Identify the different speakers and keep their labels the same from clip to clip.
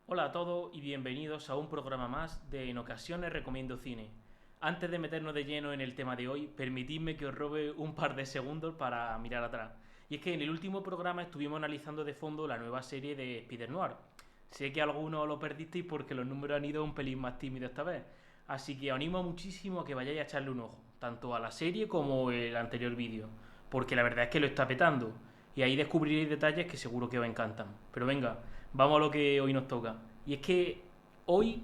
Speaker 1: Hola a todos y bienvenidos a un programa más de En ocasiones recomiendo cine. Antes de meternos de lleno en el tema de hoy, permitidme que os robe un par de segundos para mirar atrás. Y es que en el último programa estuvimos analizando de fondo la nueva serie de Spider-Noir. Sé que algunos lo perdisteis porque los números han ido un pelín más tímidos esta vez. Así que os animo muchísimo a que vayáis a echarle un ojo, tanto a la serie como el anterior vídeo. Porque la verdad es que lo está petando. Y ahí descubriréis detalles que seguro que os encantan. Pero venga, vamos a lo que hoy nos toca. Y es que hoy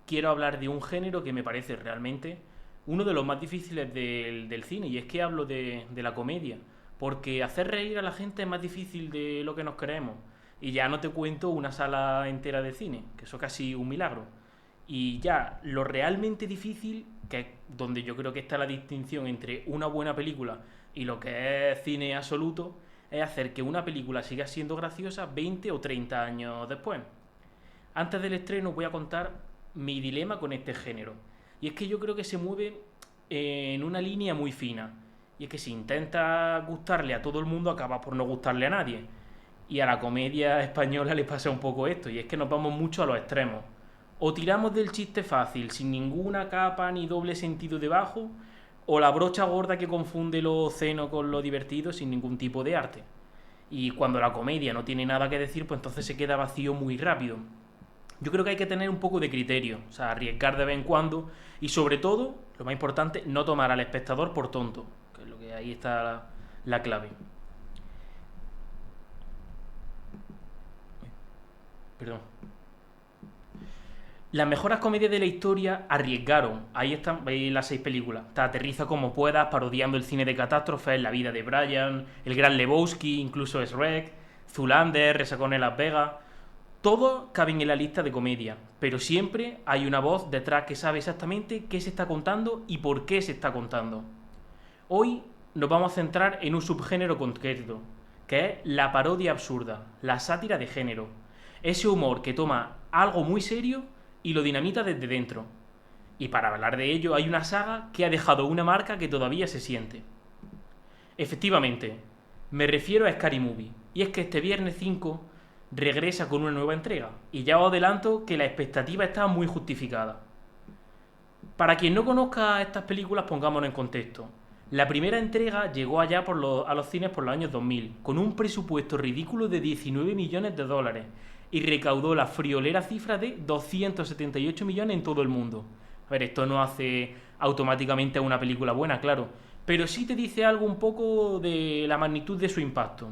Speaker 1: quiero hablar de un género que me parece realmente uno de los más difíciles del cine. Y es que hablo de la comedia. Porque hacer reír a la gente es más difícil de lo que nos creemos. Y ya no te cuento una sala entera de cine, que eso es casi un milagro. Y ya lo realmente difícil, que es donde yo creo que está la distinción entre una buena película y lo que es cine absoluto, es hacer que una película siga siendo graciosa 20 o 30 años después. Antes del estreno voy a contar mi dilema con este género. Y es que yo creo que se mueve en una línea muy fina. Y es que si intenta gustarle a todo el mundo, acaba por no gustarle a nadie. Y a la comedia española le pasa un poco esto, y es que nos vamos mucho a los extremos. O tiramos del chiste fácil, sin ninguna capa ni doble sentido debajo, o la brocha gorda que confunde lo obsceno con lo divertido sin ningún tipo de arte. Y cuando la comedia no tiene nada que decir, pues entonces se queda vacío muy rápido. Yo creo que hay que tener un poco de criterio, o sea, arriesgar de vez en cuando y sobre todo, lo más importante, no tomar al espectador por tonto, que es lo que ahí está la clave. Perdón. Las mejores comedias de la historia arriesgaron. Ahí están, veis las 6 películas. Te aterriza como puedas, parodiando el cine de catástrofes, la vida de Brian, el gran Lebowski, incluso Shrek, Zoolander, Resacón en Las Vegas. Todos caben en la lista de comedia, pero siempre hay una voz detrás que sabe exactamente qué se está contando y por qué se está contando. Hoy nos vamos a centrar en un subgénero concreto, que es la parodia absurda, la sátira de género. Ese humor que toma algo muy serio y lo dinamita desde dentro. Y para hablar de ello hay una saga que ha dejado una marca que todavía se siente. Efectivamente, me refiero a Scary Movie. Y es que este viernes 5 regresa con una nueva entrega. Y ya os adelanto que la expectativa está muy justificada. Para quien no conozca estas películas, pongámonos en contexto. La primera entrega llegó allá a los cines por los años 2000, con un presupuesto ridículo de 19 millones de dólares, y recaudó la friolera cifra de 278 millones en todo el mundo. A ver, esto no hace automáticamente una película buena, claro, pero sí te dice algo un poco de la magnitud de su impacto.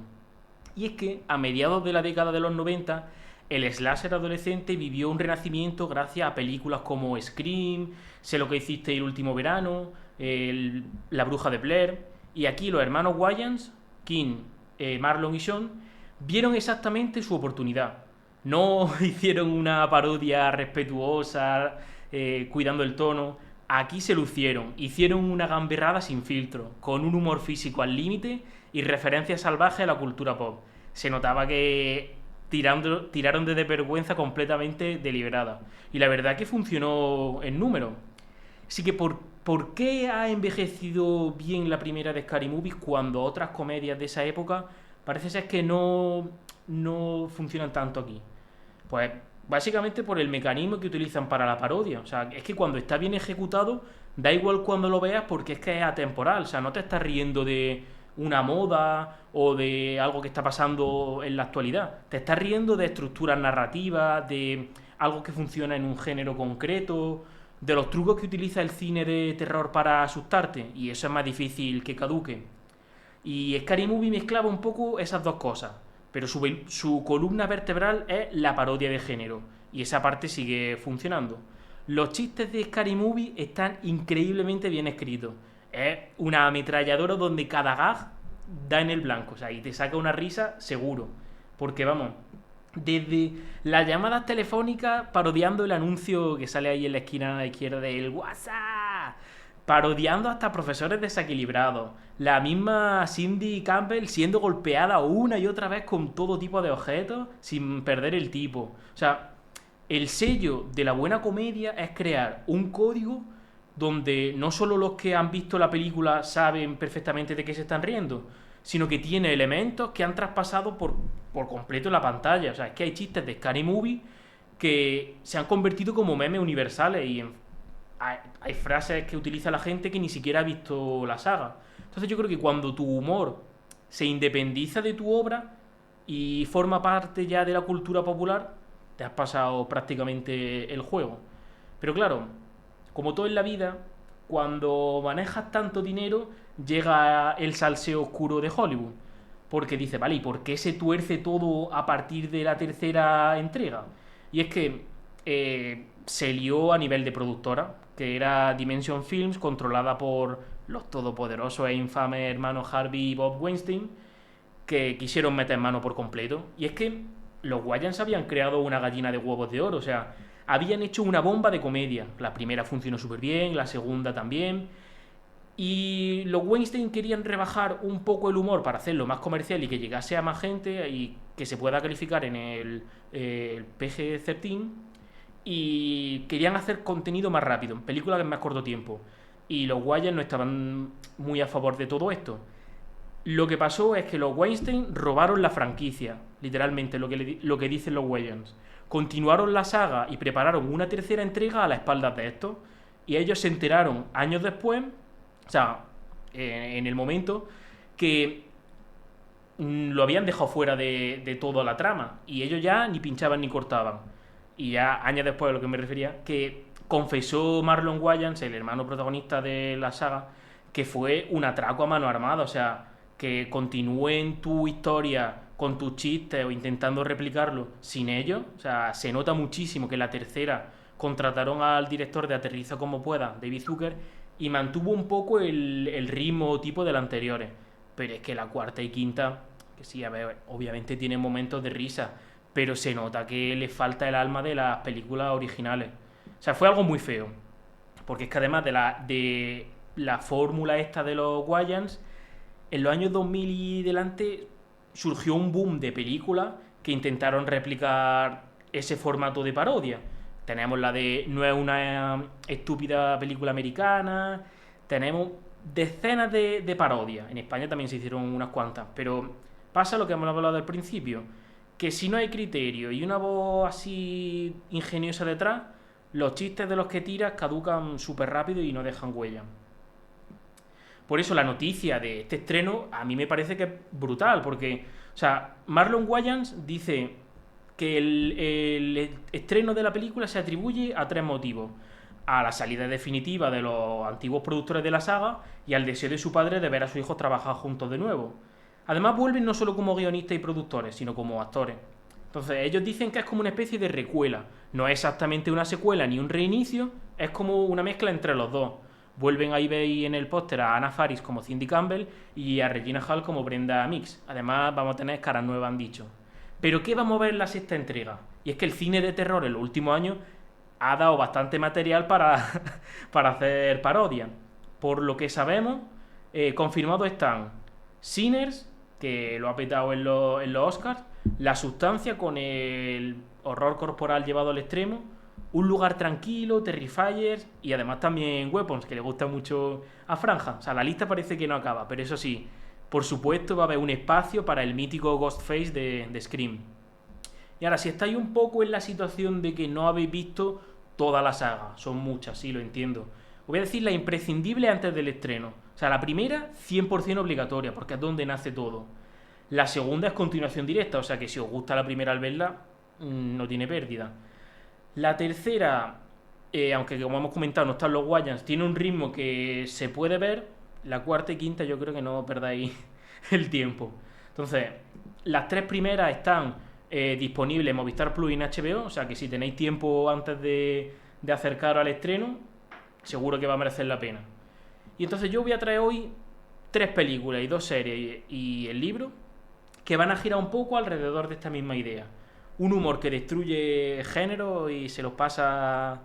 Speaker 1: Y es que a mediados de la década de los 90 el slasher adolescente vivió un renacimiento gracias a películas como Scream, Sé lo que hiciste el último verano, La bruja de Blair. Y aquí los hermanos Wayans, King, Marlon y Sean, vieron exactamente su oportunidad. No hicieron una parodia respetuosa, cuidando el tono. Aquí se lucieron, hicieron una gamberrada sin filtro, con un humor físico al límite y referencias salvajes a la cultura pop. Se notaba que tiraron de vergüenza completamente deliberada. Y la verdad que funcionó en número. Así que, ¿por qué ha envejecido bien la primera de Scary Movie cuando otras comedias de esa época parece ser que no funcionan tanto aquí? Pues básicamente por el mecanismo que utilizan para la parodia. O sea, es que cuando está bien ejecutado, da igual cuando lo veas porque es que es atemporal. O sea, no te estás riendo de una moda o de algo que está pasando en la actualidad. Te estás riendo de estructuras narrativas, de algo que funciona en un género concreto, de los trucos que utiliza el cine de terror para asustarte. Y eso es más difícil que caduque. Y Scary Movie mezclaba un poco esas dos cosas, pero su columna vertebral es la parodia de género, y esa parte sigue funcionando. Los chistes de Scary Movie están increíblemente bien escritos. Es una ametralladora donde cada gag da en el blanco, o sea, y te saca una risa seguro. Porque vamos, desde las llamadas telefónicas parodiando el anuncio que sale ahí en la esquina a la izquierda del WhatsApp, parodiando hasta profesores desequilibrados, la misma Cindy Campbell siendo golpeada una y otra vez con todo tipo de objetos sin perder el tipo. O sea, el sello de la buena comedia es crear un código donde no solo los que han visto la película saben perfectamente de qué se están riendo, sino que tiene elementos que han traspasado por completo la pantalla. O sea, es que hay chistes de Scary Movie que se han convertido como memes universales y hay frases que utiliza la gente que ni siquiera ha visto la saga. Entonces yo creo que cuando tu humor se independiza de tu obra y forma parte ya de la cultura popular, te has pasado prácticamente el juego. Pero claro, como todo en la vida, cuando manejas tanto dinero, llega el salseo oscuro de Hollywood. Porque dice, vale, ¿y por qué se tuerce todo a partir de la tercera entrega? Y es que se lió a nivel de productora, que era Dimension Films, controlada por los todopoderosos e infames hermanos Harvey y Bob Weinstein, que quisieron meter mano por completo. Y es que los Wayans habían creado una gallina de huevos de oro, o sea, habían hecho una bomba de comedia. La primera funcionó súper bien, la segunda también. Y los Weinstein querían rebajar un poco el humor para hacerlo más comercial y que llegase a más gente y que se pueda calificar en el PG-13. Y querían hacer contenido más rápido, películas en más corto tiempo. Y los Wayans no estaban muy a favor de todo esto. Lo que pasó es que los Weinstein robaron la franquicia, literalmente lo que dicen los Wayans. Continuaron la saga y prepararon una tercera entrega a las espaldas de estos. Y ellos se enteraron años después, o sea, en el momento, que lo habían dejado fuera de toda la trama. Y ellos ya ni pinchaban ni cortaban. Y ya años después, a lo que me refería, que confesó Marlon Wayans, el hermano protagonista de la saga, que fue un atraco a mano armada, o sea, que continúen tu historia con tus chistes o intentando replicarlo sin ellos. O sea, se nota muchísimo que en la tercera contrataron al director de Aterriza como pueda, David Zucker, y mantuvo un poco el ritmo o tipo de las anteriores. Pero es que la cuarta y quinta, que sí, a ver, obviamente tienen momentos de risa, pero se nota que le falta el alma de las películas originales. O sea, fue algo muy feo. Porque es que además de la fórmula esta de los Wayans, en los años 2000 y delante surgió un boom de películas que intentaron replicar ese formato de parodia. Tenemos la de No es una estúpida película americana, tenemos decenas de parodias. En España también se hicieron unas cuantas, pero pasa lo que hemos hablado al principio, que si no hay criterio y una voz así ingeniosa detrás, los chistes de los que tiras caducan súper rápido y no dejan huella. Por eso la noticia de este estreno a mí me parece que es brutal, porque, o sea, Marlon Wayans dice que el estreno de la película se atribuye a tres motivos: a la salida definitiva de los antiguos productores de la saga y al deseo de su padre de ver a sus hijos trabajar juntos de nuevo. Además vuelven no solo como guionistas y productores, sino como actores. Entonces ellos dicen que es como una especie de recuela. No es exactamente una secuela ni un reinicio, es como una mezcla entre los dos. Vuelven ahí veis en el póster a Anna Faris como Cindy Campbell y a Regina Hall como Brenda Mix. Además vamos a tener caras nuevas, han dicho. ¿Pero qué vamos a ver en la sexta entrega? Y es que el cine de terror en los últimos años ha dado bastante material para, para hacer parodias. Por lo que sabemos, confirmados están Sinners, que lo ha petado en los Oscars, La Sustancia con el horror corporal llevado al extremo, Un lugar tranquilo, Terrifiers y además también Weapons, que le gusta mucho a Franja. O sea, la lista parece que no acaba, pero eso sí, por supuesto va a haber un espacio para el mítico Ghostface de Scream. Y ahora, si estáis un poco en la situación de que no habéis visto toda la saga, son muchas, sí, lo entiendo, os voy a decir la imprescindible antes del estreno. O sea, la primera, 100% obligatoria, porque es donde nace todo. La segunda es continuación directa, o sea que si os gusta la primera al verla, no tiene pérdida. La tercera, aunque como hemos comentado no están los Wayans, tiene un ritmo que se puede ver. La cuarta y quinta yo creo que no perdáis el tiempo. Entonces, las tres primeras están disponibles en Movistar Plus y en HBO, o sea que si tenéis tiempo antes de acercaros al estreno, seguro que va a merecer la pena. Y entonces yo voy a traer hoy 3 películas y 2 series y el libro que van a girar un poco alrededor de esta misma idea. Un humor que destruye género y se los pasa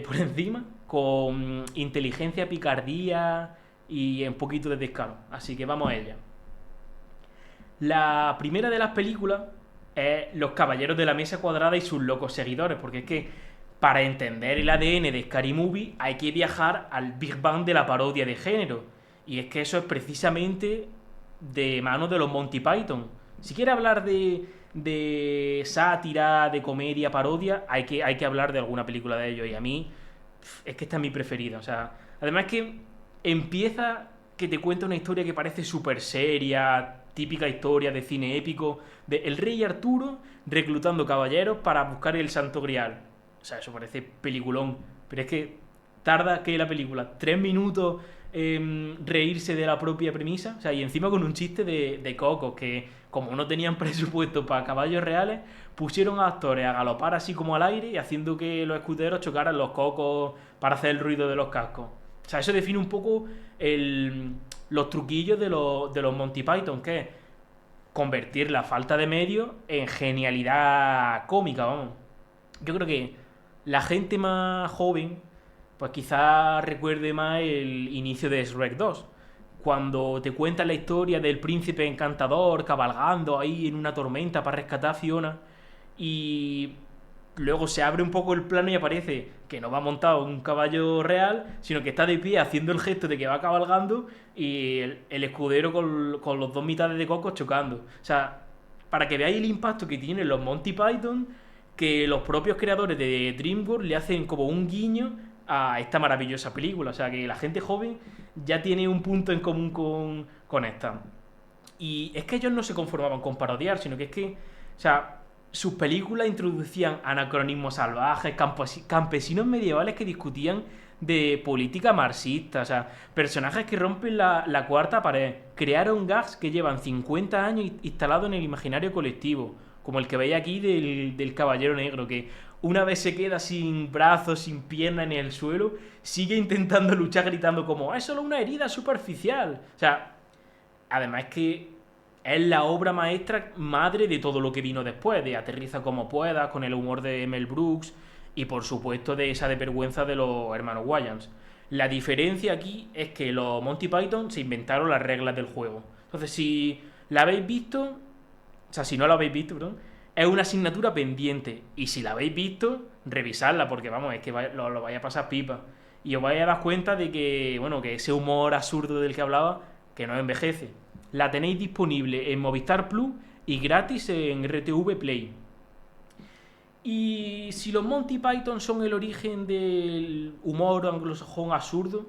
Speaker 1: por encima, con inteligencia, picardía y un poquito de descaro. Así que vamos a ella. La primera de las películas es Los Caballeros de la Mesa Cuadrada y sus locos seguidores, porque es que para entender el ADN de Scary Movie hay que viajar al Big Bang de la parodia de género. Y es que eso es precisamente de mano de los Monty Python. Si quieres hablar de sátira, de comedia, parodia, hay que hablar de alguna película de ellos. Y a mí, es que esta es mi preferida. O sea, además que empieza que te cuenta una historia que parece súper seria, típica historia de cine épico, de el rey Arturo reclutando caballeros para buscar el Santo Grial. O sea, eso parece peliculón. Pero es que tarda que la película 3 minutos reírse de la propia premisa. O sea, y encima con un chiste de cocos que, como no tenían presupuesto para caballos reales, pusieron a actores a galopar así como al aire y haciendo que los escuderos chocaran los cocos para hacer el ruido de los cascos. O sea, eso define un poco los truquillos de los Monty Python, que es convertir la falta de medios en genialidad cómica, vamos. Yo creo que la gente más joven, pues quizás recuerde más el inicio de Shrek 2, cuando te cuentan la historia del príncipe encantador cabalgando ahí en una tormenta para rescatar a Fiona y luego se abre un poco el plano y aparece que no va montado en un caballo real, sino que está de pie haciendo el gesto de que va cabalgando y el escudero con los dos mitades de coco chocando. O sea, para que veáis el impacto que tienen los Monty Python, que los propios creadores de DreamWorks le hacen como un guiño a esta maravillosa película. O sea, que la gente joven ya tiene un punto en común con esta. Y es que ellos no se conformaban con parodiar, sino que es que, o sea, sus películas introducían anacronismos salvajes, campesinos medievales que discutían de política marxista, o sea, personajes que rompen la cuarta pared, crearon gags que llevan 50 años instalados en el imaginario colectivo, como el que veis aquí del Caballero Negro, que una vez se queda sin brazos, sin piernas en el suelo, sigue intentando luchar gritando como es solo una herida superficial. O sea, además es que es la obra maestra madre de todo lo que vino después, de Aterriza como puedas, con el humor de Mel Brooks y por supuesto de esa desvergüenza de los hermanos Wayans. La diferencia aquí es que los Monty Python se inventaron las reglas del juego. Entonces, si la habéis visto, o sea, si no la habéis visto, perdón, es una asignatura pendiente. Y si la habéis visto, revisadla, porque vamos, es que lo vais a pasar pipa. Y os vais a dar cuenta de que, bueno, que ese humor absurdo del que hablaba, que no envejece. La tenéis disponible en Movistar Plus y gratis en RTV Play. Y si los Monty Python son el origen del humor anglosajón absurdo,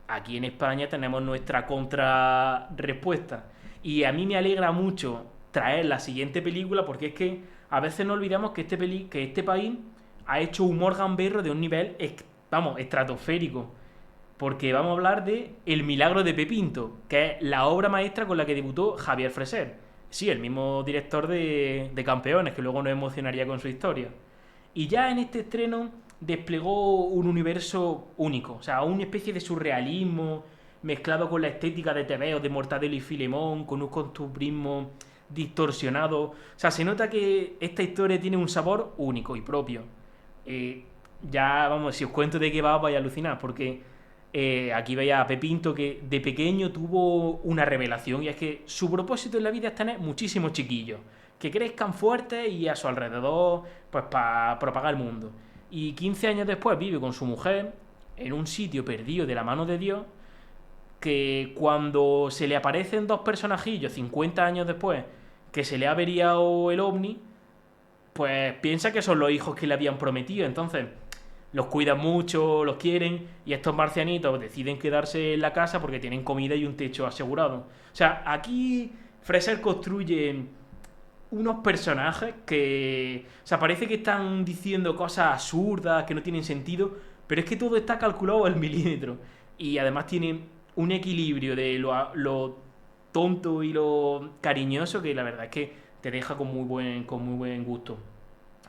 Speaker 1: aquí en España tenemos nuestra contrarrespuesta. Y a mí me alegra mucho traer la siguiente película porque es que a veces no olvidamos que este país ha hecho humor gamberro de un nivel, vamos, estratosférico. Porque vamos a hablar de El milagro de Pepinto, que es la obra maestra con la que debutó Javier Freser. Sí, el mismo director de Campeones, que luego nos emocionaría con su historia. Y ya en este estreno desplegó un universo único, o sea, una especie de surrealismo mezclado con la estética de TVO de Mortadelo y Filemón, con un costumbrismo distorsionado. O sea, se nota que esta historia tiene un sabor único y propio. Ya, vamos, si os cuento de qué va, vais a alucinar, porque aquí veis a Pepinto que de pequeño tuvo una revelación y es que su propósito en la vida es tener muchísimos chiquillos que crezcan fuertes y a su alrededor pues para propagar el mundo. Y 15 años después vive con su mujer en un sitio perdido de la mano de Dios, que cuando se le aparecen dos personajillos 50 años después que se le ha averiado el ovni, pues piensa que son los hijos que le habían prometido. Entonces los cuidan mucho, los quieren, y estos marcianitos deciden quedarse en la casa porque tienen comida y un techo asegurado. O sea, aquí Fraser construye unos personajes que, o sea, parece que están diciendo cosas absurdas, que no tienen sentido, pero es que todo está calculado al milímetro. Y además tiene un equilibrio de lo tonto y lo cariñoso que la verdad es que te deja con muy buen gusto.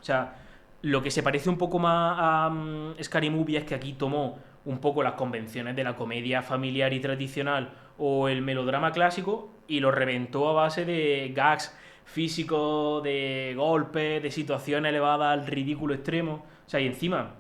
Speaker 1: O sea, lo que se parece un poco más a Scary Movie es que aquí tomó un poco las convenciones de la comedia familiar y tradicional o el melodrama clásico y lo reventó a base de gags físicos, de golpes, de situaciones elevadas al ridículo extremo. O sea, y encima,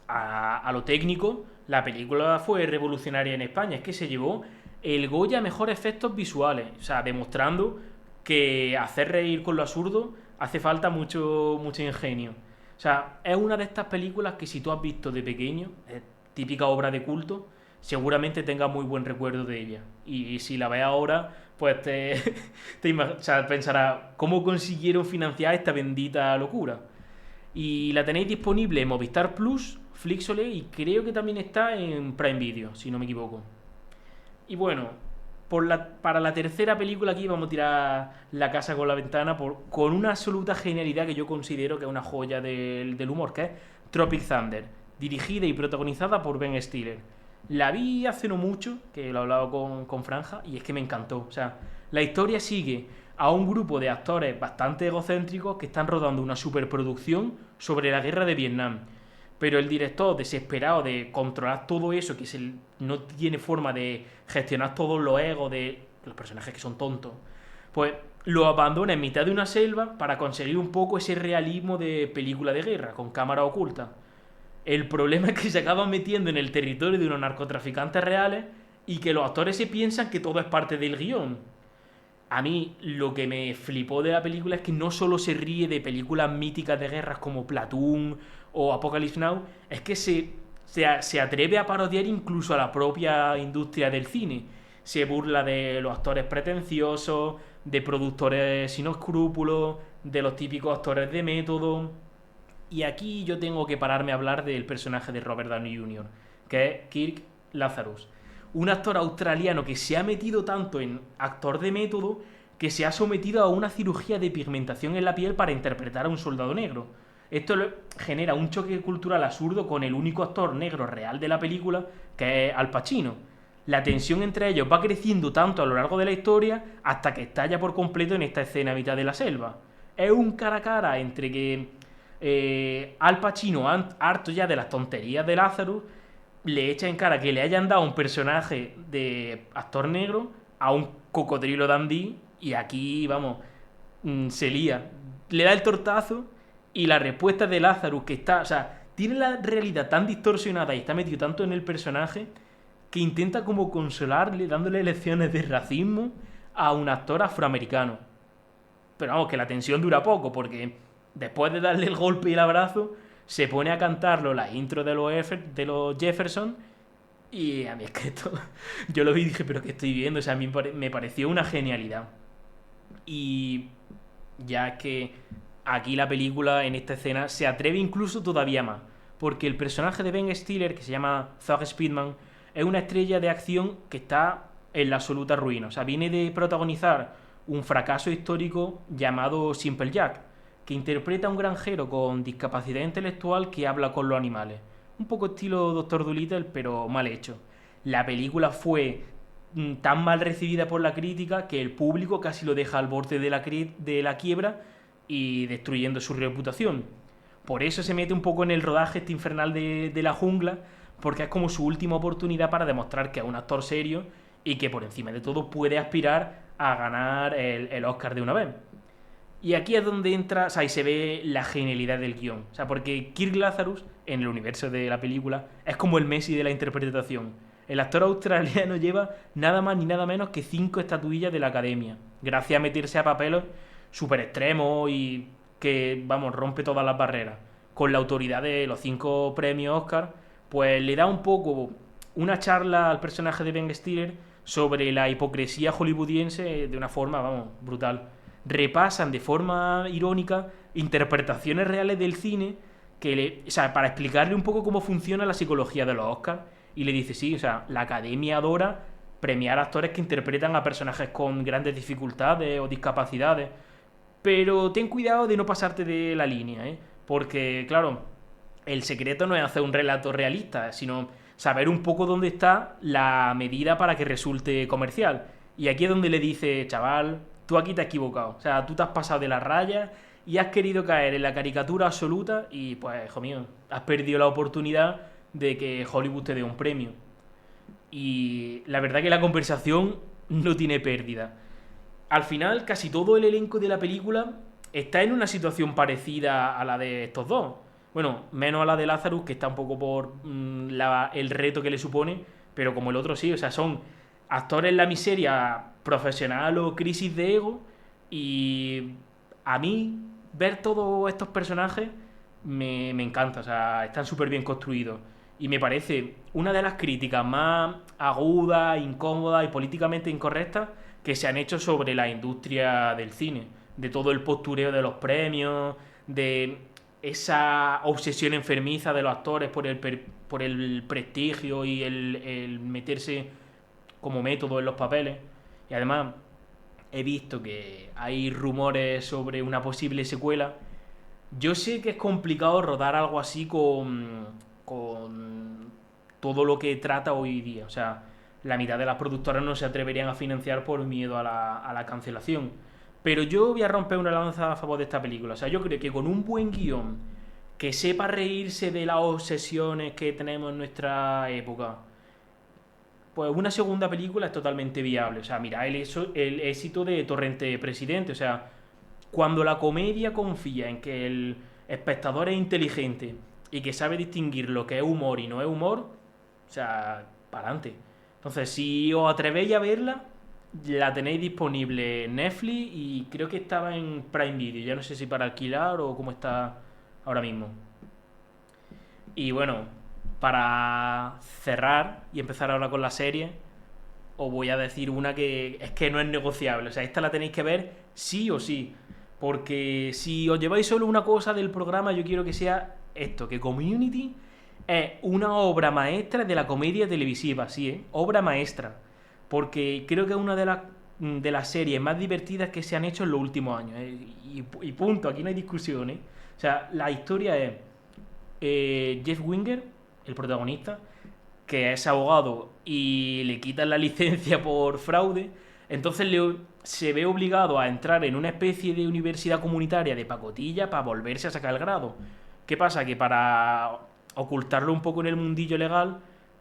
Speaker 1: a lo técnico, la película fue revolucionaria en España. Es que se llevó el Goya a mejor efectos visuales. O sea, demostrando que hacer reír con lo absurdo hace falta mucho ingenio. O sea, es una de estas películas que si tú has visto de pequeño, es típica obra de culto, seguramente tengas muy buen recuerdo de ella. Y si la ves ahora, pues o sea, pensarás, ¿cómo consiguieron financiar esta bendita locura? Y la tenéis disponible en Movistar Plus, Flixolé y creo que también está en Prime Video, si no me equivoco. Y bueno, para la tercera película aquí vamos a tirar la casa con la ventana con una absoluta genialidad que yo considero que es una joya del humor, que es Tropic Thunder, dirigida y protagonizada por Ben Stiller. La vi hace no mucho, que lo he hablado con Franja, y es que me encantó. O sea, la historia sigue a un grupo de actores bastante egocéntricos que están rodando una superproducción sobre la guerra de Vietnam. Pero el director, desesperado de controlar todo eso, no tiene forma de gestionar todos los egos de los personajes que son tontos, pues lo abandona en mitad de una selva para conseguir un poco ese realismo de película de guerra, con cámara oculta. El problema es que se acaban metiendo en el territorio de unos narcotraficantes reales y que los actores se piensan que todo es parte del guión. A mí lo que me flipó de la película es que no solo se ríe de películas míticas de guerras como Platoon o Apocalypse Now, es que se atreve a parodiar incluso a la propia industria del cine. Se burla de los actores pretenciosos, de productores sin escrúpulos, de los típicos actores de método. Y aquí yo tengo que pararme a hablar del personaje de Robert Downey Jr., que es Kirk Lazarus. Un actor australiano que se ha metido tanto en actor de método que se ha sometido a una cirugía de pigmentación en la piel para interpretar a un soldado negro. Esto genera un choque cultural absurdo con el único actor negro real de la película, que es Al Pacino. La tensión entre ellos va creciendo tanto a lo largo de la historia hasta que estalla por completo en esta escena a mitad de la selva. Es un cara a cara entre que Al Pacino, harto ya de las tonterías de Lazarus, le echa en cara que le hayan dado un personaje de actor negro a un cocodrilo dandy y aquí, vamos, se lía. Le da el tortazo y la respuesta de Lazarus, que está, o sea, tiene la realidad tan distorsionada y está metido tanto en el personaje que intenta como consolarle dándole lecciones de racismo a un actor afroamericano. Pero vamos, que la tensión dura poco porque después de darle el golpe y el abrazo se pone a cantarlo la intro de los Jefferson y a mí es que esto yo lo vi y dije, pero ¿qué estoy viendo? O sea, a mí me pareció una genialidad. Y ya es que aquí la película en esta escena se atreve incluso todavía más, porque el personaje de Ben Stiller, que se llama Zach Speedman, es una estrella de acción que está en la absoluta ruina. O sea, viene de protagonizar un fracaso histórico llamado Simple Jack, que interpreta a un granjero con discapacidad intelectual que habla con los animales. Un poco estilo Doctor Dolittle, pero mal hecho. La película fue tan mal recibida por la crítica que el público casi lo deja al borde de la quiebra y destruyendo su reputación. Por eso se mete un poco en el rodaje este infernal de la jungla, porque es como su última oportunidad para demostrar que es un actor serio y que por encima de todo puede aspirar a ganar el Oscar de una vez. Y aquí es donde entra, o sea, y se ve la genialidad del guión. O sea, porque Kirk Lazarus, en el universo de la película, es como el Messi de la interpretación. El actor australiano lleva nada más ni nada menos que 5 estatuillas de la academia, gracias a meterse a papeles súper extremos y que, vamos, rompe todas las barreras. Con la autoridad de los 5 premios Oscar, pues le da un poco una charla al personaje de Ben Stiller sobre la hipocresía hollywoodiense de una forma, vamos, brutal. Repasan de forma irónica interpretaciones reales del cine o sea, para explicarle un poco cómo funciona la psicología de los Oscars. Y le dice, sí, o sea, la academia adora premiar a actores que interpretan a personajes con grandes dificultades o discapacidades. Pero ten cuidado de no pasarte de la línea, ¿eh? Porque, claro, el secreto no es hacer un relato realista, sino saber un poco dónde está la medida para que resulte comercial. Y aquí es donde le dice, chaval, tú aquí te has equivocado. O sea, tú te has pasado de la raya y has querido caer en la caricatura absoluta y, pues, hijo mío, has perdido la oportunidad de que Hollywood te dé un premio. Y la verdad que la conversación no tiene pérdida. Al final, casi todo el elenco de la película está en una situación parecida a la de estos dos. Bueno, menos a la de Lazarus, que está un poco por el reto que le supone, pero como el otro sí, o sea, son actores en la miseria profesional o crisis de ego, y a mí ver todos estos personajes me encanta, o sea, están súper bien construidos. Y me parece una de las críticas más agudas, incómodas y políticamente incorrectas que se han hecho sobre la industria del cine. De todo el postureo de los premios, de esa obsesión enfermiza de los actores por el prestigio y el meterse como método en los papeles. Y además he visto que hay rumores sobre una posible secuela. Yo sé que es complicado rodar algo así con todo lo que trata hoy día. O sea, la mitad de las productoras no se atreverían a financiar por miedo a la cancelación. Pero yo voy a romper una lanza a favor de esta película. O sea, yo creo que con un buen guión que sepa reírse de las obsesiones que tenemos en nuestra época, pues una segunda película es totalmente viable. O sea, mira, el éxito de Torrente Presidente. O sea, cuando la comedia confía en que el espectador es inteligente y que sabe distinguir lo que es humor y no es humor, o sea, para adelante. Entonces, si os atrevéis a verla, la tenéis disponible en Netflix y creo que estaba en Prime Video. Ya no sé si para alquilar o cómo está ahora mismo. Y bueno, para cerrar y empezar ahora con la serie, os voy a decir una que es que no es negociable. O sea, esta la tenéis que ver sí o sí. Porque si os lleváis solo una cosa del programa, yo quiero que sea esto, que Community es una obra maestra de la comedia televisiva, sí, ¿eh? Obra maestra. Porque creo que es una de las series más divertidas que se han hecho en los últimos años, ¿eh? Y punto, aquí no hay discusiones. O sea, la historia es Jeff Winger, el protagonista, que es abogado y le quitan la licencia por fraude, entonces se ve obligado a entrar en una especie de universidad comunitaria de pacotilla para volverse a sacar el grado. ¿Qué pasa? Que para ocultarlo un poco en el mundillo legal,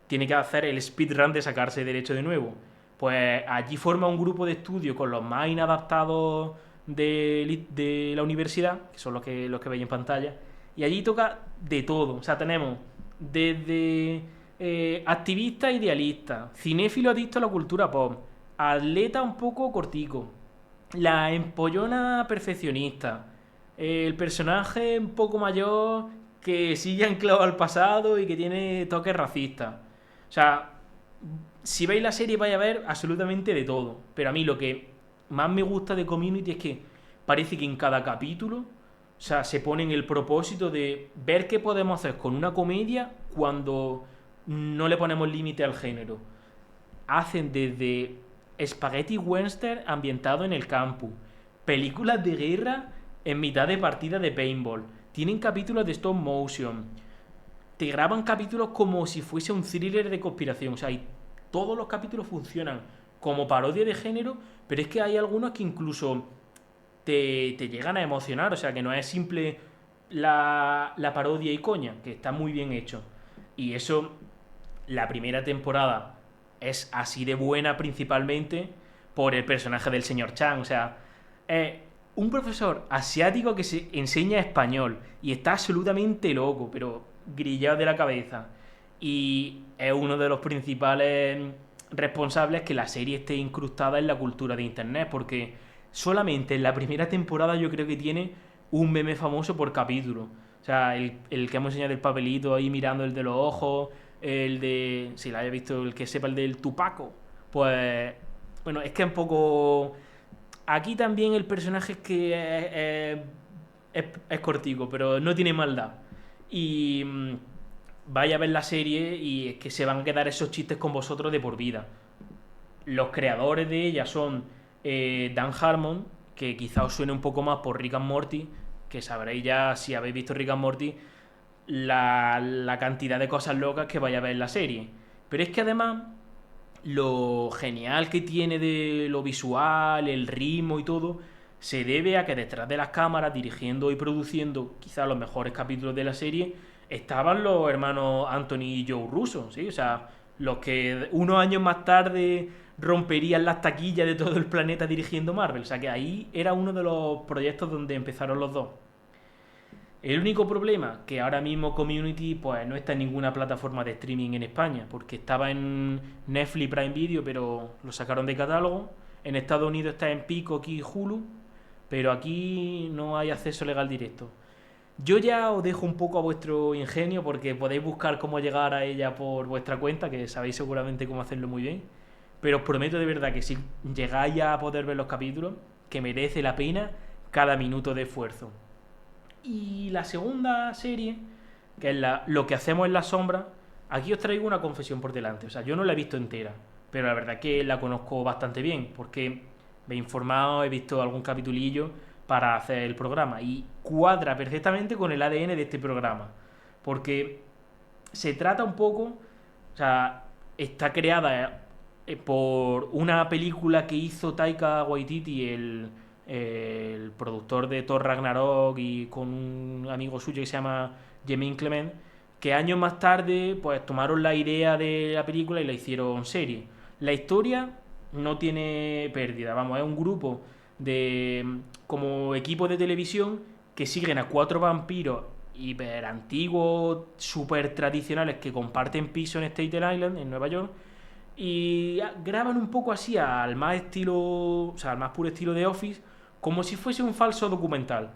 Speaker 1: tiene que hacer el speedrun de sacarse derecho de nuevo. Pues allí forma un grupo de estudio con los más inadaptados de la universidad, que son los que veis en pantalla, y allí toca de todo. O sea, tenemos desde activista idealista, cinéfilo adicto a la cultura pop, atleta un poco cortico, la empollona perfeccionista, el personaje un poco mayor que sigue anclado al pasado y que tiene toques racistas. O sea, si veis la serie vais a ver absolutamente de todo. Pero a mí lo que más me gusta de Community es que parece que en cada capítulo, o sea, se pone en el propósito de ver qué podemos hacer con una comedia cuando no le ponemos límite al género. Hacen desde spaghetti western ambientado en el campus, películas de guerra en mitad de partida de paintball, tienen capítulos de stop motion, te graban capítulos como si fuese un thriller de conspiración. O sea, todos los capítulos funcionan como parodia de género, pero es que hay algunos que incluso te llegan a emocionar. O sea, que no es simple la parodia y coña, que está muy bien hecho. Y eso, la primera temporada es así de buena principalmente por el personaje del señor Chang. O sea, un profesor asiático que se enseña español y está absolutamente loco, pero grillado de la cabeza. Y es uno de los principales responsables que la serie esté incrustada en la cultura de internet, porque solamente en la primera temporada yo creo que tiene un meme famoso por capítulo. O sea, el que hemos enseñado del papelito ahí mirando el de los ojos, el de, si la haya visto, el que sepa el del Tupaco, pues, bueno, es que un poco... Aquí también el personaje es que es cortico, pero no tiene maldad. Y vaya a ver la serie y es que se van a quedar esos chistes con vosotros de por vida. Los creadores de ella son Dan Harmon, que quizá os suene un poco más por Rick and Morty, que sabréis ya si habéis visto Rick and Morty la cantidad de cosas locas que vaya a ver en la serie. Pero es que además lo genial que tiene de lo visual, el ritmo y todo, se debe a que detrás de las cámaras, dirigiendo y produciendo quizás los mejores capítulos de la serie, estaban los hermanos Anthony y Joe Russo, ¿sí? O sea, los que unos años más tarde romperían las taquillas de todo el planeta dirigiendo Marvel. O sea, que ahí era uno de los proyectos donde empezaron los dos. El único problema que ahora mismo Community pues no está en ninguna plataforma de streaming en España, porque estaba en Netflix Prime Video, pero lo sacaron de catálogo. En Estados Unidos está en Peacock y Hulu, pero aquí no hay acceso legal directo. Yo ya os dejo un poco a vuestro ingenio porque podéis buscar cómo llegar a ella por vuestra cuenta, que sabéis seguramente cómo hacerlo muy bien. Pero os prometo de verdad que si llegáis a poder ver los capítulos, que merece la pena cada minuto de esfuerzo. Y la segunda serie, que es lo que hacemos en la sombra, aquí os traigo una confesión por delante. O sea, yo no la he visto entera, pero la verdad que la conozco bastante bien, porque me he informado, he visto algún capitulillo para hacer el programa y cuadra perfectamente con el ADN de este programa. Porque se trata un poco, o sea, está creada por una película que hizo Taika Waititi, el productor de Thor Ragnarok, y con un amigo suyo que se llama Jemaine Clement, que años más tarde pues tomaron la idea de la película y la hicieron serie. La historia no tiene pérdida, vamos, es un grupo de como equipo de televisión que siguen a cuatro vampiros hiper antiguos, súper tradicionales que comparten piso en Staten Island, en Nueva York, y graban un poco así al más estilo, o sea, al más puro estilo de Office, como si fuese un falso documental.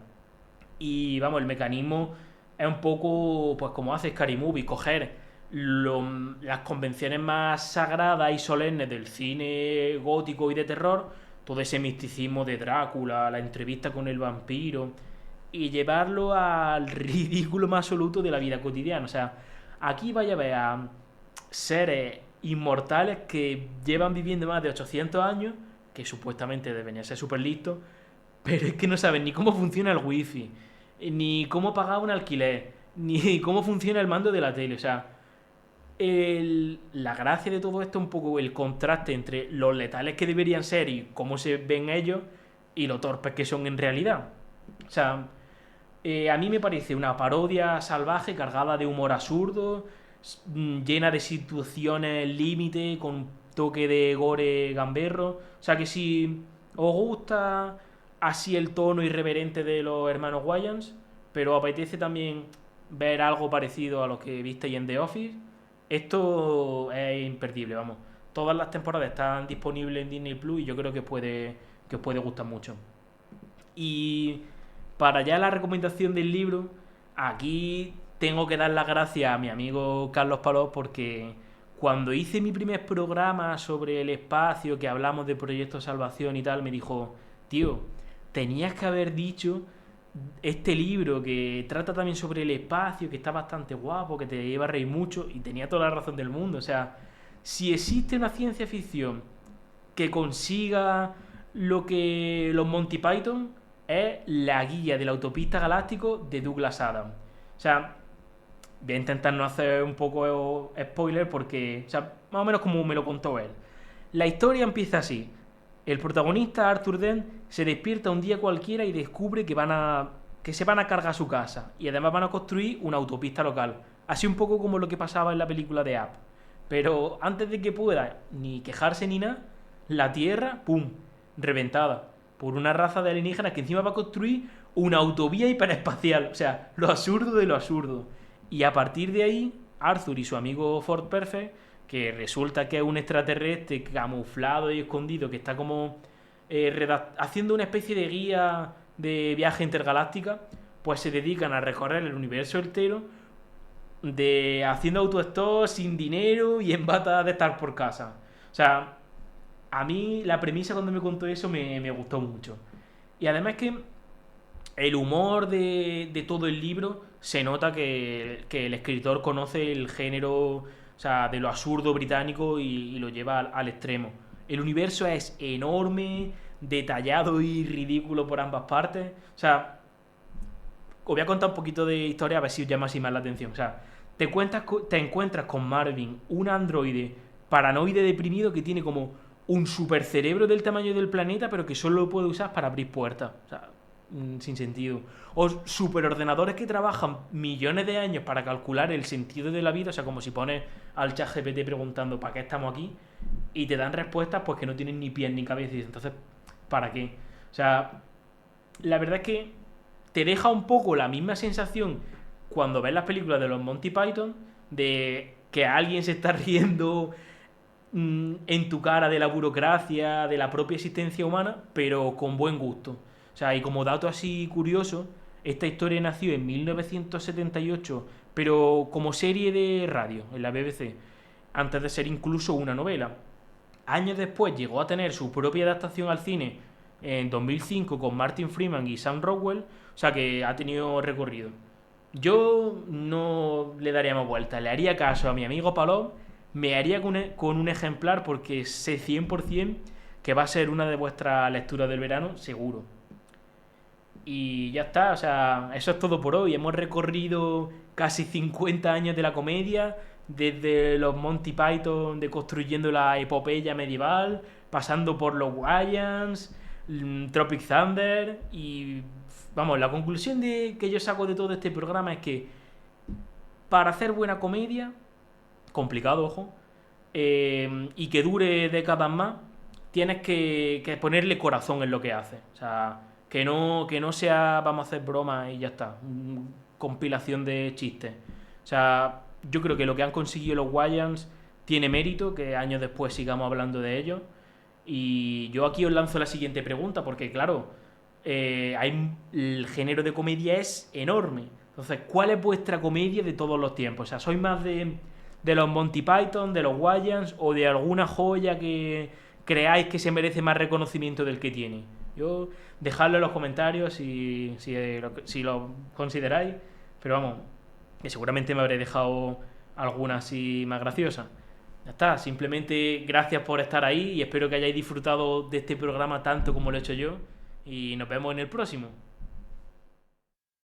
Speaker 1: Y vamos, el mecanismo es un poco, pues como hace Scary Movie, coger las convenciones más sagradas y solemnes del cine gótico y de terror, todo ese misticismo de Drácula, la entrevista con el vampiro, y llevarlo al ridículo más absoluto de la vida cotidiana. O sea, aquí vaya a ver a seres inmortales que llevan viviendo más de 800 años, que supuestamente deberían ser súper listos, pero es que no saben ni cómo funciona el wifi, ni cómo pagar un alquiler, ni cómo funciona el mando de la tele. O sea, la gracia de todo esto es un poco el contraste entre los letales que deberían ser y cómo se ven ellos y lo torpes que son en realidad. O sea, a mí me parece una parodia salvaje cargada de humor absurdo, llena de situaciones límite, con un toque de gore gamberro. O sea que si os gusta así el tono irreverente de los hermanos Wayans, pero apetece también ver algo parecido a lo que visteis en The Office, esto es imperdible, vamos. Todas las temporadas están disponibles en Disney Plus y yo creo que os puede gustar mucho. Y para ya la recomendación del libro, aquí tengo que dar las gracias a mi amigo Carlos Palós porque cuando hice mi primer programa sobre el espacio, que hablamos de Proyecto Salvación y tal, me dijo, tío, tenías que haber dicho este libro que trata también sobre el espacio, que está bastante guapo, que te lleva a reír mucho, y tenía toda la razón del mundo. O sea, si existe una ciencia ficción que consiga lo que los Monty Python, es la guía de la autopista galáctico de Douglas Adams. O sea, voy a intentar no hacer un poco spoiler porque, o sea, más o menos como me lo contó él. La historia empieza así. El protagonista, Arthur Dent, se despierta un día cualquiera y descubre que se van a cargar su casa y además van a construir una autopista local. Así un poco como lo que pasaba en la película de Up. Pero antes de que pueda ni quejarse ni nada, la Tierra, ¡pum!, reventada por una raza de alienígenas que encima va a construir una autovía hiperespacial. O sea, lo absurdo de lo absurdo. Y a partir de ahí, Arthur y su amigo Ford Perfect, que resulta que es un extraterrestre camuflado y escondido, que está como haciendo una especie de guía de viaje intergaláctica, pues se dedican a recorrer el universo entero haciendo autostop sin dinero y en bata de estar por casa. O sea, a mí la premisa cuando me contó eso me gustó mucho. Y además que el humor de todo el libro se nota que el escritor conoce el género, o sea, de lo absurdo británico y lo lleva al extremo. El universo es enorme, detallado y ridículo por ambas partes. O sea, os voy a contar un poquito de historia a ver si os llama así más la atención. O sea, te encuentras con Marvin, un androide paranoide deprimido que tiene como un super cerebro del tamaño del planeta, pero que solo lo puede usar para abrir puertas. O sea, sin sentido. O superordenadores que trabajan millones de años para calcular el sentido de la vida, o sea, como si pones al chat GPT preguntando ¿para qué estamos aquí? Y te dan respuestas pues que no tienen ni pies ni cabeza. Y entonces, ¿para qué? O sea, la verdad es que te deja un poco la misma sensación cuando ves las películas de los Monty Python, de que alguien se está riendo en tu cara de la burocracia, de la propia existencia humana, pero con buen gusto. O sea, y como dato así curioso, esta historia nació en 1978, pero como serie de radio en la BBC, antes de ser incluso una novela. Años después llegó a tener su propia adaptación al cine en 2005 con Martin Freeman y Sam Rockwell, o sea que ha tenido recorrido. Yo no le daría más vuelta, le haría caso a mi amigo Palom, me haría con un ejemplar porque sé 100% que va a ser una de vuestras lecturas del verano, seguro. Y ya está, o sea, eso es todo por hoy. Hemos recorrido casi 50 años de la comedia, desde los Monty Python de construyendo la epopeya medieval, pasando por los Wayans, Tropic Thunder y... Vamos, la conclusión que yo saco de todo este programa es que para hacer buena comedia, complicado, ojo, y que dure décadas más, tienes que ponerle corazón en lo que haces. O sea, que no sea vamos a hacer bromas y ya está. Compilación de chistes. O sea, yo creo que lo que han conseguido los Wayans tiene mérito, que años después sigamos hablando de ellos. Y yo aquí os lanzo la siguiente pregunta, porque claro, el género de comedia es enorme. Entonces, ¿cuál es vuestra comedia de todos los tiempos? O sea, ¿sois más de los Monty Python, de los Wayans o de alguna joya que creáis que se merece más reconocimiento del que tiene? Yo, dejadlo en los comentarios si lo consideráis, pero vamos, que seguramente me habré dejado alguna así más graciosa. Ya está, simplemente gracias por estar ahí y espero que hayáis disfrutado de este programa tanto como lo he hecho yo y nos vemos en el próximo.